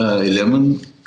11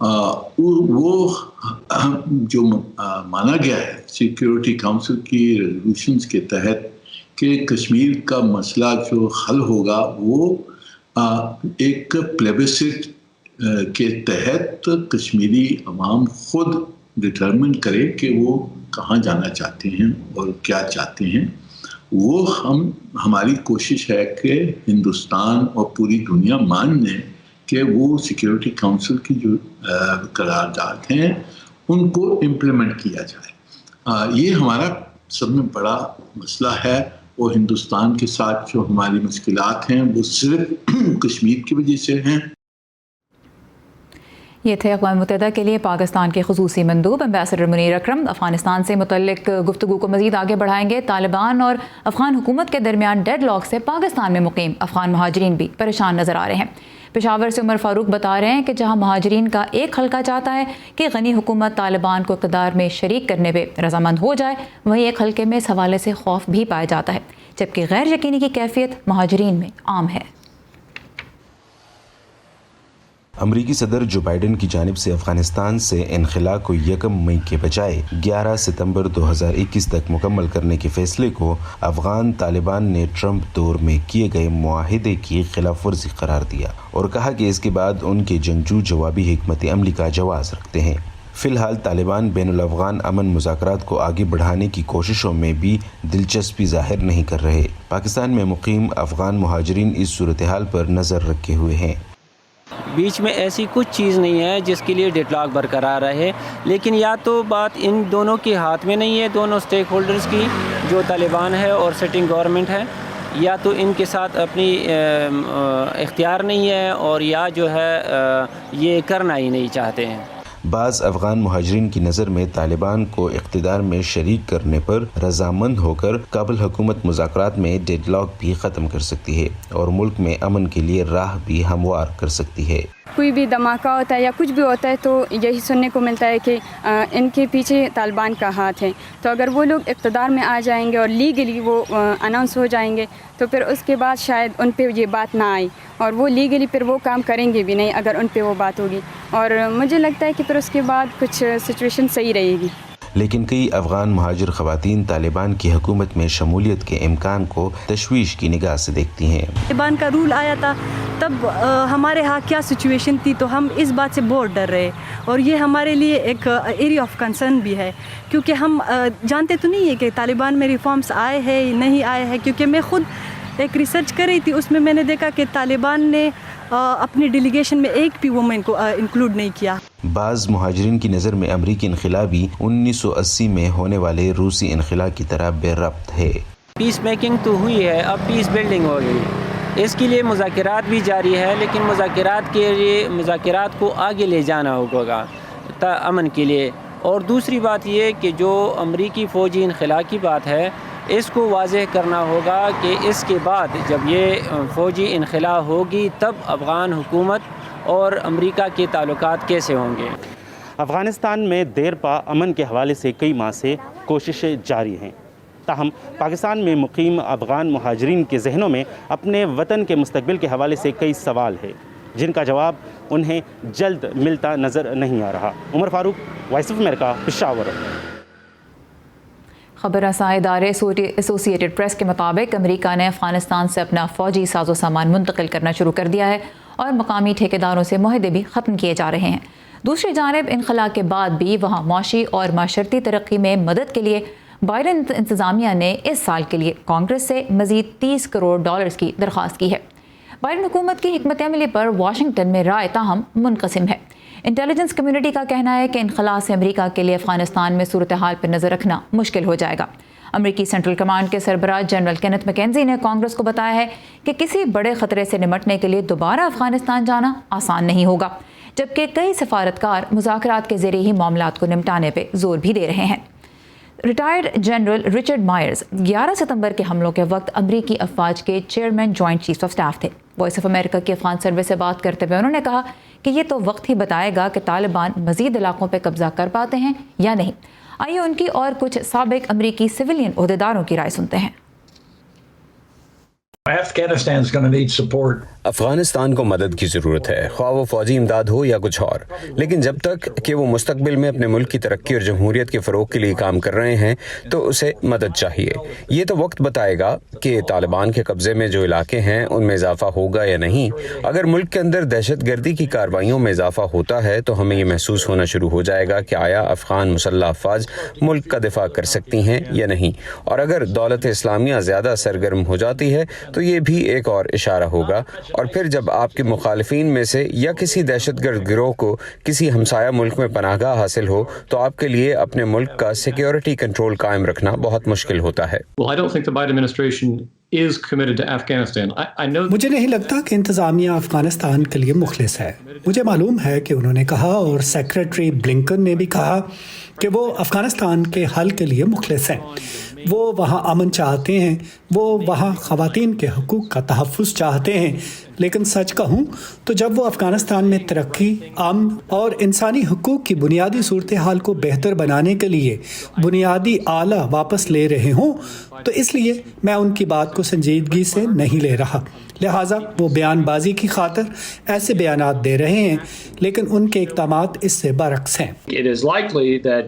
وہ جو مانا گیا ہے سیکیورٹی کونسل کی ریزولوشنز کے تحت کہ کشمیر کا مسئلہ جو حل ہوگا وہ ایک پلیبسٹ کے تحت کشمیری عوام خود ڈٹرمن کرے کہ وہ کہاں جانا چاہتے ہیں اور کیا چاہتے ہیں. وہ ہماری کوشش ہے کہ ہندوستان اور پوری دنیا مان لیں کہ وہ سیکیورٹی کونسل کی جو قرارداد ہیں ان کو امپلیمنٹ کیا جائے. یہ ہمارا سب میں بڑا مسئلہ ہے، اور ہندوستان کے ساتھ جو ہماری مشکلات ہیں وہ صرف کشمیر کی وجہ سے ہیں. یہ تھے اقوام متحدہ کے لیے پاکستان کے خصوصی مندوب ایمبیسڈر منیر اکرم. افغانستان سے متعلق گفتگو کو مزید آگے بڑھائیں گے. طالبان اور افغان حکومت کے درمیان ڈیڈ لاک سے پاکستان میں مقیم افغان مہاجرین بھی پریشان نظر آ رہے ہیں. پشاور سے عمر فاروق بتا رہے ہیں کہ جہاں مہاجرین کا ایک حلقہ چاہتا ہے کہ غنی حکومت طالبان کو اقتدار میں شریک کرنے پہ رضامند ہو جائے، وہیں ایک حلقے میں اس حوالے سے خوف بھی پایا جاتا ہے، جبکہ غیر یقینی کی کیفیت مہاجرین میں عام ہے. امریکی صدر جو بائیڈن کی جانب سے افغانستان سے انخلاء کو 1 مئی کے بجائے 11 ستمبر 2021 تک مکمل کرنے کے فیصلے کو افغان طالبان نے ٹرمپ دور میں کیے گئے معاہدے کی خلاف ورزی قرار دیا اور کہا کہ اس کے بعد ان کے جنگجو جوابی حکمت عملی کا جواز رکھتے ہیں. فی الحال طالبان بین الافغان امن مذاکرات کو آگے بڑھانے کی کوششوں میں بھی دلچسپی ظاہر نہیں کر رہے. پاکستان میں مقیم افغان مہاجرین اس صورتحال پر نظر رکھے ہوئے ہیں. بیچ میں ایسی کچھ چیز نہیں ہے جس کے لیے ڈیڈ لاک برقرار رہے، لیکن یا تو بات ان دونوں کے ہاتھ میں نہیں ہے، دونوں سٹیک ہولڈرز کی، جو طالبان ہے اور سٹنگ گورنمنٹ ہے، یا تو ان کے ساتھ اپنی اختیار نہیں ہے، اور یا جو ہے یہ کرنا ہی نہیں چاہتے ہیں. بعض افغان مہاجرین کی نظر میں طالبان کو اقتدار میں شریک کرنے پر رضامند ہو کر کابل حکومت مذاکرات میں ڈیڈ لاک بھی ختم کر سکتی ہے اور ملک میں امن کے لیے راہ بھی ہموار کر سکتی ہے. کوئی بھی دھماکہ ہوتا ہے یا کچھ بھی ہوتا ہے تو یہی سننے کو ملتا ہے کہ ان کے پیچھے طالبان کا ہاتھ ہے. تو اگر وہ لوگ اقتدار میں آ جائیں گے اور لیگلی وہ اناؤنس ہو جائیں گے تو پھر اس کے بعد شاید ان پہ یہ بات نہ آئی، اور وہ لیگلی پھر وہ کام کریں گے بھی نہیں اگر ان پہ وہ بات ہوگی. اور مجھے لگتا ہے کہ پھر اس کے بعد کچھ سچویشن صحیح رہے گی. لیکن کئی افغان مہاجر خواتین طالبان کی حکومت میں شمولیت کے امکان کو تشویش کی نگاہ سے دیکھتی ہیں. طالبان کا رول آیا تھا تب ہمارے ہاں کیا سچویشن تھی، تو ہم اس بات سے بہت ڈر رہے، اور یہ ہمارے لیے ایک ایریا آف کنسرن بھی ہے، کیونکہ ہم جانتے تو نہیں ہے کہ طالبان میں ریفارمز آئے ہیں نہیں آئے ہیں. کیونکہ میں خود ایک ریسرچ کر رہی تھی، اس میں نے دیکھا کہ طالبان نے اپنی ڈیلیگیشن میں ایک بھی وومن کو انکلوڈ نہیں کیا. بعض مہاجرین کی نظر میں امریکی انخلاء بھی 1980 میں ہونے والے روسی انخلاء کی طرح بے ربط ہے. پیس میکنگ تو ہوئی ہے، اب پیس بلڈنگ ہو گئی. اس کے لیے مذاکرات بھی جاری ہے، لیکن مذاکرات کو آگے لے جانا ہوگا امن کے لیے. اور دوسری بات یہ کہ جو امریکی فوجی انخلاء کی بات ہے، اس کو واضح کرنا ہوگا کہ اس کے بعد جب یہ فوجی انخلاء ہوگی تب افغان حکومت اور امریکہ کے تعلقات کیسے ہوں گے. افغانستان میں دیر پا امن کے حوالے سے کئی ماہ سے کوششیں جاری ہیں، تاہم پاکستان میں مقیم افغان مہاجرین کے ذہنوں میں اپنے وطن کے مستقبل کے حوالے سے کئی سوال ہیں جن کا جواب انہیں جلد ملتا نظر نہیں آ رہا. عمر فاروق، وائس آف امریکہ، پشاور. خبر رساں ادارے ایسوسی ایٹڈ پریس کے مطابق امریکہ نے افغانستان سے اپنا فوجی ساز و سامان منتقل کرنا شروع کر دیا ہے اور مقامی ٹھیکیداروں سے معاہدے بھی ختم کیے جا رہے ہیں. دوسری جانب انخلاء کے بعد بھی وہاں معاشی اور معاشرتی ترقی میں مدد کے لیے بائیڈن انتظامیہ نے اس سال کے لیے کانگریس سے مزید $30 کروڑ کی درخواست کی ہے. بائیڈن حکومت کی حکمت عملی پر واشنگٹن میں رائے تاہم منقسم ہے. انٹیلیجنس کمیونٹی کا کہنا ہے کہ انخلاء سے امریکہ کے لیے افغانستان میں صورتحال پر نظر رکھنا مشکل ہو جائے گا. امریکی سینٹرل کمانڈ کے سربراہ جنرل کینتھ میکنزی نے کانگریس کو بتایا ہے کہ کسی بڑے خطرے سے نمٹنے کے لیے دوبارہ افغانستان جانا آسان نہیں ہوگا، جبکہ کئی سفارتکار مذاکرات کے ذریعے ہی معاملات کو نمٹانے پہ زور بھی دے رہے ہیں. ریٹائرڈ جنرل رچرڈ مائرز 11 ستمبر کے حملوں کے وقت امریکی افواج کے chairman joint chief of staff تھے. وائس آف امریکہ کی افغان سروس سے بات کرتے ہوئے انہوں نے کہا کہ یہ تو وقت ہی بتائے گا کہ طالبان مزید علاقوں پہ قبضہ کر پاتے ہیں یا نہیں. آئیے ان کی اور کچھ سابق امریکی سویلین عہدیداروں کی رائے سنتے ہیں. Afghanistan's going to need support. Afghanistan کو مدد کی ضرورت ہے، خواہ وہ فوجی امداد ہو یا کچھ اور، لیکن جب تک کہ وہ مستقبل میں اپنے ملک کی ترقی اور جمہوریت کے فروغ کے لیے کام کر رہے ہیں تو اسے مدد چاہیے۔ یہ تو وقت بتائے گا کہ طالبان کے قبضے میں جو علاقے ہیں ان میں اضافہ ہوگا یا نہیں۔ اگر ملک کے اندر دہشت گردی کی کارروائیوں میں اضافہ ہوتا ہے تو ہمیں یہ محسوس ہونا شروع ہو جائے گا کہ آیا افغان مسلح افواج ملک کا دفاع کر سکتی ہیں یا نہیں، اور اگر دولت اسلامیہ زیادہ سرگرم ہو جاتی ہے تو یہ بھی ایک اور اشارہ ہوگا، اور پھر جب آپ کے مخالفین میں سے یا کسی دہشت گرد گروہ کو کسی ہمسایہ ملک میں پناہ گاہ حاصل ہو تو آپ کے لیے اپنے ملک کا سیکیورٹی کنٹرول قائم رکھنا بہت مشکل ہوتا ہے۔ مجھے نہیں لگتا کہ انتظامیہ افغانستان کے لیے مخلص ہے۔ مجھے معلوم ہے کہ انہوں نے کہا اور سیکریٹری بلنکن نے بھی کہا کہ وہ افغانستان کے حل کے لیے مخلص ہیں۔ وہ وہاں امن چاہتے ہیں، وہ وہاں خواتین کے حقوق کا تحفظ چاہتے ہیں، لیکن سچ کہوں تو جب وہ افغانستان میں ترقی، امن اور انسانی حقوق کی بنیادی صورتحال کو بہتر بنانے کے لیے بنیادی آلہ واپس لے رہے ہوں تو اس لیے میں ان کی بات کو سنجیدگی سے نہیں لے رہا، لہٰذا وہ بیان بازی کی خاطر ایسے بیانات دے رہے ہیں، لیکن ان کے اقدامات اس سے برعکس ہیں۔ It is likely that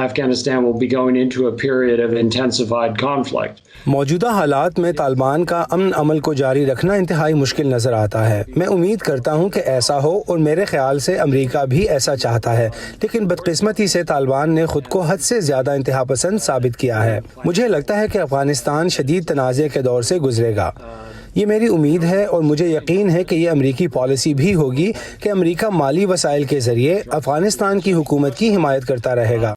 Afghanistan will be going into a period of intensified conflict. موجودہ حالات میں طالبان کا امن عمل کو جاری رکھنا انتہائی مشکل نظر آتا ہے۔ میں امید کرتا ہوں کہ ایسا ہو، اور میرے خیال سے امریکہ بھی ایسا چاہتا ہے، لیکن بدقسمتی سے طالبان نے خود کو حد سے زیادہ انتہا پسند ثابت کیا ہے۔ مجھے لگتا ہے کہ افغانستان شدید تنازع کے دور سے گزرے گا، یہ میری امید ہے، اور مجھے یقین ہے کہ یہ امریکی پالیسی بھی ہوگی کہ امریکہ مالی وسائل کے ذریعے افغانستان کی حکومت کی حمایت کرتا رہے گا۔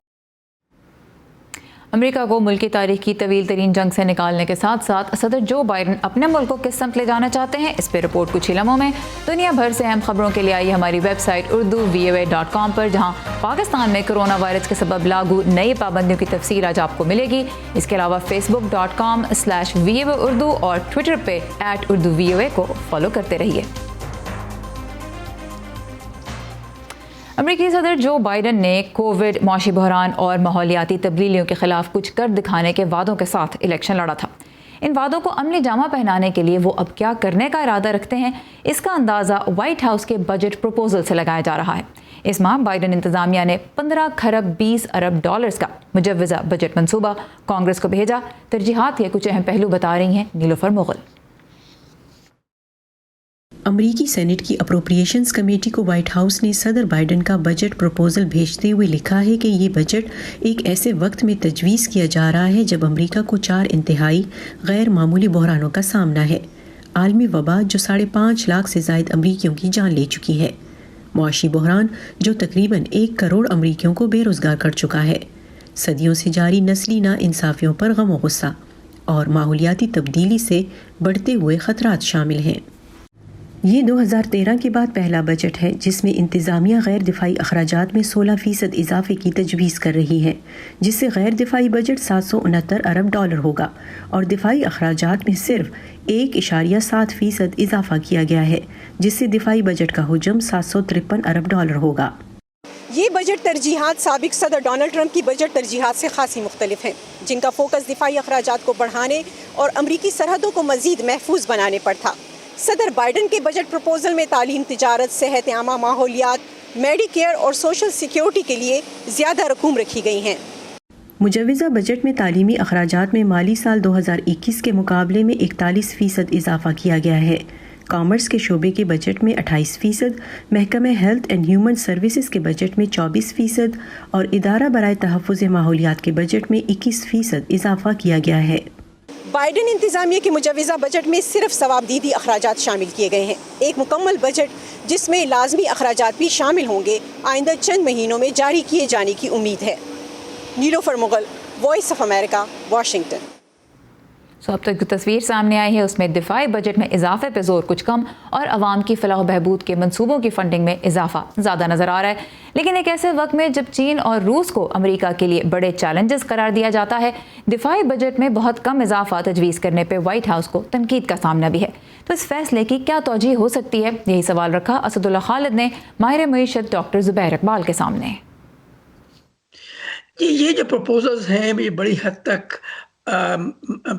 امریکہ کو ملک کی تاریخ کی طویل ترین جنگ سے نکالنے کے ساتھ ساتھ صدر جو بائیڈن اپنے ملک کو کس سمت لے جانا چاہتے ہیں، اس پہ رپورٹ کچھ ہی لمحوں میں۔ دنیا بھر سے اہم خبروں کے لیے آئیے ہماری ویب سائٹ urdu.voa.com پر، جہاں پاکستان میں کرونا وائرس کے سبب لاگو نئی پابندیوں کی تفصیل آج آپ کو ملے گی۔ اس کے علاوہ facebook.com/VOA اردو اور ٹویٹر پہ @urduvoa کو فالو کرتے رہیے۔ امریکی صدر جو بائیڈن نے کووڈ، معاشی بحران اور ماحولیاتی تبدیلیوں کے خلاف کچھ کر دکھانے کے وعدوں کے ساتھ الیکشن لڑا تھا۔ ان وعدوں کو عملی جامہ پہنانے کے لیے وہ اب کیا کرنے کا ارادہ رکھتے ہیں، اس کا اندازہ وائٹ ہاؤس کے بجٹ پروپوزل سے لگایا جا رہا ہے۔ اس ماہ بائیڈن انتظامیہ نے 15 خرب 20 ارب ڈالرز کا مجوزہ بجٹ منصوبہ کانگریس کو بھیجا۔ ترجیحات کے کچھ اہم پہلو بتا رہی ہیں نیلوفر مغل۔ امریکی سینٹ کی اپروپریشنز کمیٹی کو وائٹ ہاؤس نے صدر بائیڈن کا بجٹ پروپوزل بھیجتے ہوئے لکھا ہے کہ یہ بجٹ ایک ایسے وقت میں تجویز کیا جا رہا ہے جب امریکہ کو 4 انتہائی غیر معمولی بحرانوں کا سامنا ہے۔ عالمی وبا جو 5.5 لاکھ سے زائد امریکیوں کی جان لے چکی ہے، معاشی بحران جو تقریباً 1 کروڑ امریکیوں کو بے روزگار کر چکا ہے، صدیوں سے جاری نسلی ناانصافیوں پر غم و غصہ، اور ماحولیاتی تبدیلی سے بڑھتے ہوئے خطرات شامل ہیں۔ یہ 2013 کے بعد پہلا بجٹ ہے جس میں انتظامیہ غیر دفاعی اخراجات میں 16% اضافے کی تجویز کر رہی ہے، جس سے غیر دفاعی بجٹ 769 ارب ڈالر ہوگا، اور دفاعی اخراجات میں صرف 1.7% اضافہ کیا گیا ہے، جس سے دفاعی بجٹ کا حجم 753 ارب ڈالر ہوگا۔ یہ بجٹ ترجیحات سابق صدر ڈونلڈ ٹرمپ کی بجٹ ترجیحات سے خاصی مختلف ہیں، جن کا فوکس دفاعی اخراجات کو بڑھانے اور امریکی سرحدوں کو مزید محفوظ بنانے پر تھا۔ صدر بائیڈن کے بجٹ پروپوزل میں تعلیم، تجارت، صحت عامہ، ماحولیات، میڈی کیئر اور سوشل سیکیورٹی کے لیے زیادہ رقوم رکھی گئی ہیں۔ مجوزہ بجٹ میں تعلیمی اخراجات میں مالی سال 2021 کے مقابلے میں 41% اضافہ کیا گیا ہے۔ کامرس کے شعبے کے بجٹ میں 28%، محکمہ ہیلتھ اینڈ ہیومن سروسز کے بجٹ میں 24% اور ادارہ برائے تحفظ ماحولیات کے بجٹ میں 21% اضافہ کیا گیا ہے۔ بائیڈن انتظامیہ کے مجوزہ بجٹ میں صرف ثوابدیدی اخراجات شامل کیے گئے ہیں۔ ایک مکمل بجٹ جس میں لازمی اخراجات بھی شامل ہوں گے آئندہ چند مہینوں میں جاری کیے جانے کی امید ہے۔ Nilofar Mughal, Voice of America, Washington. اب تک جو تصویر سامنے آئی ہے اس میں دفاعی بجٹ میں اضافے پہ زور کچھ کم اور عوام کی فلاح و بہبود کے منصوبوں کی فنڈنگ میں اضافہ زیادہ نظر آ رہا ہے، لیکن ایک ایسے وقت میں جب چین اور روس کو امریکہ کے لیے بڑے چیلنجز قرار دیا جاتا ہے، دفاعی بجٹ میں بہت کم اضافہ تجویز کرنے پہ وائٹ ہاؤس کو تنقید کا سامنا بھی ہے۔ تو اس فیصلے کی کیا توجیہ ہو سکتی ہے، یہی سوال رکھا اسد اللہ خالد نے ماہر معیشت ڈاکٹر زبیر اقبال کے سامنے۔ یہ جو پروپوزلز ہیں یہ بڑی حد تک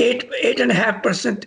8.5%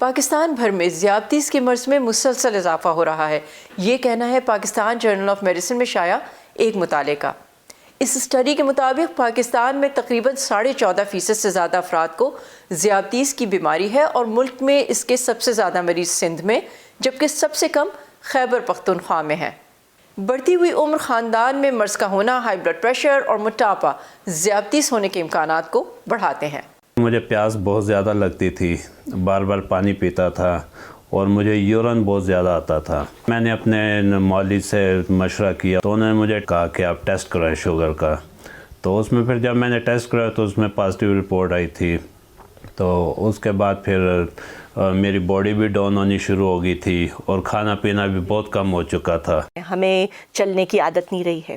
پاکستان بھر میں ذیابطیس کے مرض میں مسلسل اضافہ ہو رہا ہے، یہ کہنا ہے پاکستان جرنل آف میڈیسن میں شائع ایک مطالعے کا۔ اس اسٹڈی کے مطابق پاکستان میں تقریباً 14.5% سے زیادہ افراد کو ذیابطیس کی بیماری ہے، اور ملک میں اس کے سب سے زیادہ مریض سندھ میں، جبکہ سب سے کم خیبر پختونخوا میں ہے۔ بڑھتی ہوئی عمر، خاندان میں مرض کا ہونا، ہائی بلڈ پریشر اور موٹاپا ذیابطیس ہونے کے امکانات کو بڑھاتے ہیں۔ مجھے پیاس بہت زیادہ لگتی تھی، بار بار پانی پیتا تھا اور مجھے یورین بہت زیادہ آتا تھا۔ میں نے اپنے معالج سے مشورہ کیا تو انہوں نے مجھے کہا کہ آپ ٹیسٹ کرائیں شوگر کا، تو اس میں پھر جب میں نے ٹیسٹ کرایا تو اس میں پازیٹیو رپورٹ آئی تھی، تو اس کے بعد پھر میری باڈی بھی ڈاؤن ہونی شروع ہو گئی تھی اور کھانا پینا بھی بہت کم ہو چکا تھا۔ ہمیں چلنے کی عادت نہیں رہی ہے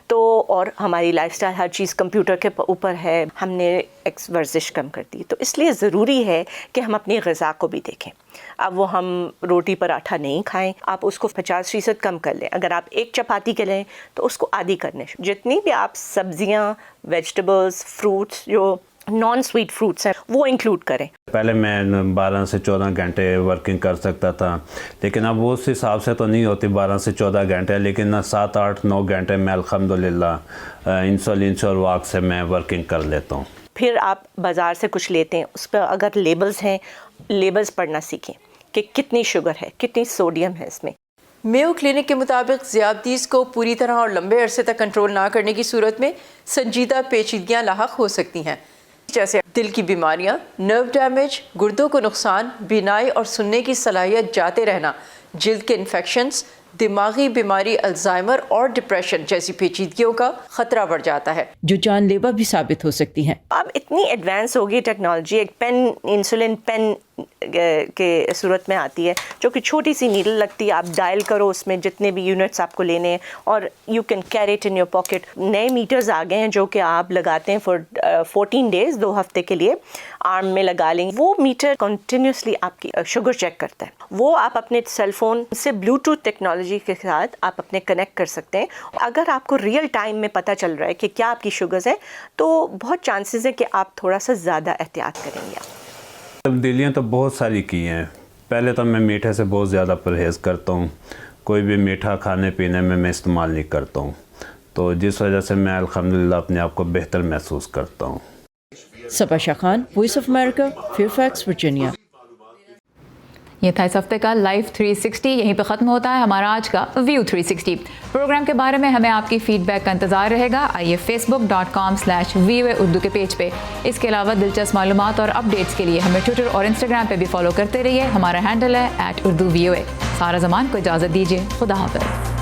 تو، اور ہماری لائف سٹائل ہر چیز کمپیوٹر کے اوپر ہے، ہم نے ورزش کم کر دی، تو اس لیے ضروری ہے کہ ہم اپنی غذا کو بھی دیکھیں۔ اب وہ ہم روٹی پراٹھا نہیں کھائیں، آپ اس کو 50% کم کر لیں۔ اگر آپ ایک چپاتی کے لیں تو اس کو آدھی کرنے، جتنی بھی آپ سبزیاں، ویجیٹیبلز، فروٹس، جو نان سویٹ فروٹس ہیں وہ انکلوڈ کریں۔ پہلے میں 12 سے 14 گھنٹے ورکنگ کر سکتا تھا، لیکن اب وہ اس حساب سے تو نہیں ہوتی 12 سے 14 گھنٹے، لیکن 7, 8, 9 گھنٹے میں الحمدللہ انسولین اور واک سے میں ورکنگ کر لیتا ہوں۔ پھر آپ بازار سے کچھ لیتے ہیں، اس پہ اگر لیبلز ہیں، لیبلز پڑھنا سیکھیں کہ کتنی شوگر ہے، کتنی سوڈیم ہے اس میں۔ میو کلینک کے مطابق ذیابطیس کو پوری طرح اور لمبے عرصے تک کنٹرول نہ کرنے کی صورت میں سنجیدہ پیچیدگیاں لاحق ہو سکتی ہیں، جیسے دل کی بیماریاں، نرو ڈیمیج، گردوں کو نقصان، بینائی اور سننے کی صلاحیت جاتے رہنا، جلد کے انفیکشنز، دماغی بیماری الزائمر اور ڈپریشن جیسی پیچیدگیوں کا خطرہ بڑھ جاتا ہے جو جان لیوا بھی ثابت ہو سکتی ہیں۔ اب اتنی ایڈوانس ہوگی ٹیکنالوجی، ایک پین، انسولین پین کے صورت میں آتی ہے جو کہ چھوٹی سی نیڈل لگتی ہے، آپ ڈائل کرو اس میں جتنے بھی یونٹس آپ کو لینے ہیں اور you can carry it in your pocket. نئے میٹرز آ گئے ہیں جو کہ آپ لگاتے ہیں فار 14 ڈیز، 2 ہفتے کے لیے آرم میں لگا لیں، وہ میٹر کنٹینیوسلی آپ کی شوگر چیک کرتا ہے۔ وہ آپ اپنے سیل فون سے بلوٹوتھ ٹیکنالوجی کے ساتھ آپ اپنے کنیکٹ کر سکتے ہیں۔ اگر آپ کو ریئل ٹائم میں پتہ چل رہا ہے کہ کیا آپ کی شوگرز ہیں تو بہت چانسز ہے کہ آپ تھوڑا سا زیادہ احتیاط کریں گے۔ تبدیلیاں تو بہت ساری کی ہیں۔ پہلے تو میں میٹھے سے بہت زیادہ پرہیز کرتا ہوں، کوئی بھی میٹھا کھانے پینے میں استعمال نہیں کرتا ہوں، تو جس وجہ سے میں الحمدللہ اپنے آپ کو بہتر محسوس کرتا ہوں۔ Saba Shah Khan, Voice of America, Fairfax, Virginia. یہ تھا اس ہفتے کا لائف 360، یہیں پہ ختم ہوتا ہے ہمارا آج کا ویو 360۔ پروگرام کے بارے میں ہمیں آپ کی فیڈ بیک کا انتظار رہے گا، آئیے facebook.com/VOA اردو کے پیج پہ۔ اس کے علاوہ دلچسپ معلومات اور اپڈیٹس کے لیے ہمیں ٹویٹر اور انسٹاگرام پہ بھی فالو کرتے رہیے، ہمارا ہینڈل ہے @UrduVOA۔ سارا زمان کو اجازت دیجیے، خدا حافظ۔